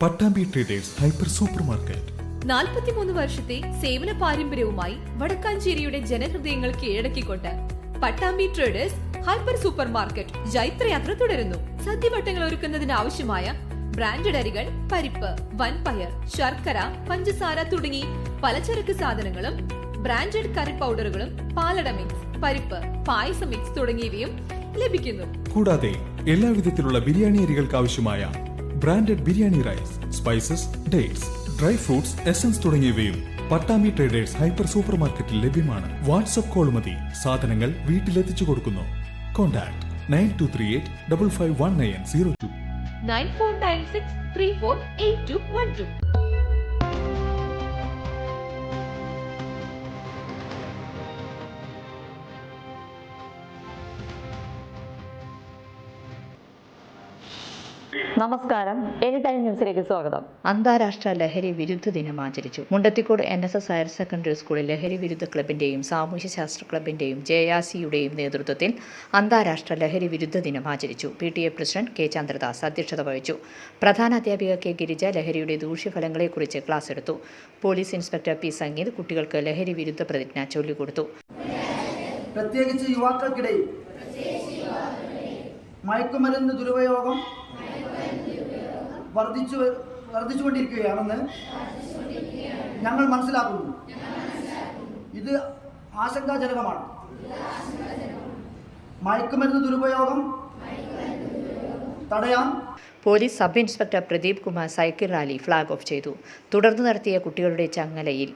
Pattambi traders hyper super market 43 വർഷത്തെ സേവന പാരമ്പര്യവുമായി വടക്കാഞ്ചേരിയുടെ ജനഹൃദയങ്ങൾ കീഴടക്കിക്കൊണ്ട് Pattambi traders hyper super market ജൈത്രയാത്ര തുടരുന്നു. സദ്യവട്ടങ്ങൾ ഒരുക്കുന്നതിന് ആവശ്യമായ ബ്രാൻഡഡ് അരികൾ, പരിപ്പ്, വൻപയർ, ശർക്കര, പഞ്ചസാര തുടങ്ങി പലചരക്ക് സാധനങ്ങളും ബ്രാൻഡഡ് കറി പൗഡറുകളും പാലട മിക്സ്, പരിപ്പ്, പായസ മിക്സ് തുടങ്ങിയവയും ലഭിക്കുന്നു. കൂടാതെ എല്ലാവിധത്തിലുള്ള ബിരിയാണി അരികൾക്ക് ആവശ്യമായ branded biryani rice, spices, dates, dry fruits, essence തുടങ്ങിയവയും പട്ടാമ്പി ട്രേഡേഴ്സ് ഹൈപ്പർ സൂപ്പർ മാർക്കറ്റിൽ ലഭ്യമാണ്. വാട്സ്ആപ്പ് കോൾ മതി സാധനങ്ങൾ വീട്ടിലെത്തിച്ചു കൊടുക്കുന്നു. കോൺടാക്ട് 9238551902 9496348212. നമസ്കാരം, എനി ടൈം ന്യൂസിലേക്ക് സ്വാഗതം. അന്താരാഷ്ട്ര ലഹരി വിരുദ്ധ ദിനം ആചരിച്ചു. മുണ്ടത്തിക്കോട് NSS ഹയർ സെക്കൻഡറി സ്കൂളിൽ ലഹരി വിരുദ്ധ ക്ലബിന്റെയും സാമൂഹ്യശാസ്ത്ര ക്ലബിന്റെയും JRCയുടെയും നേതൃത്വത്തിൽ അന്താരാഷ്ട്ര ലഹരി വിരുദ്ധ ദിനം ആചരിച്ചു. PTA president K. ചന്ദ്രദാസ് അധ്യക്ഷത വഹിച്ചു. പ്രധാന അധ്യാപിക K. ഗിരിജ ലഹരിയുടെ ദൂഷ്യഫലങ്ങളെക്കുറിച്ച് ക്ലാസ് എടുത്തു. Police inspector P. സംഗീത് കുട്ടികൾക്ക് ലഹരി വിരുദ്ധ പ്രതിജ്ഞ ചൊല്ലിക്കൊടുത്തു. പ്രത്യേകിച്ച് യുവാക്കൾക്കിടയിൽ മയക്കുമരുന്ന് ദുരുപയോഗം വർദ്ധിച്ചുകൊണ്ടിരിക്കുകയാണെന്ന് ഞങ്ങൾ മനസ്സിലാക്കുന്നു. ഇത് ആശങ്കാജനകമാണ്. മയക്കുമരുന്ന് ദുരുപയോഗം തടയാൻ police sub inspector Pradeep Kumar cycle rally flag off ചെയ്തു. തുടർന്ന് നടത്തിയ കുട്ടികളുടെ ചങ്ങലയിൽ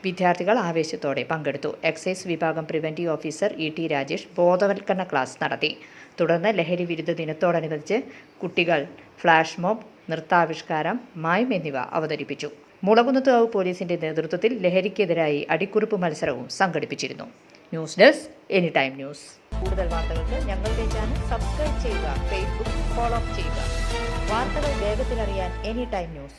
വിദ്യാർത്ഥികൾ ആവേശത്തോടെ പങ്കെടുത്തു. എക്സൈസ് വിഭാഗം പ്രിവൻറ്റീവ് ഓഫീസർ ET രാജേഷ് ബോധവൽക്കരണ ക്ലാസ് നടത്തി. തുടർന്ന് ലഹരി വിരുദ്ധ ദിനത്തോടനുബന്ധിച്ച് കുട്ടികൾ ഫ്ലാഷ് മോബ്, നൃത്താവിഷ്കാരം, മായം എന്നിവ അവതരിപ്പിച്ചു. മുളകുന്നത്തുകാവ് പോലീസിന്റെ നേതൃത്വത്തിൽ ലഹരിക്കെതിരായി അടിക്കുറിപ്പ് മത്സരവും സംഘടിപ്പിച്ചിരുന്നു. News desk any time news. കൂടുതൽ വാർത്തകൾക്ക് ഞങ്ങളുടെ ചാനൽ സബ്സ്ക്രൈബ് ചെയ്യുക, ഫേസ്ബുക്ക് ഫോളോ ചെയ്യുക. വാർത്തകൾ വേഗത്തിലറിയാൻ എനി ടൈം ന്യൂസ്.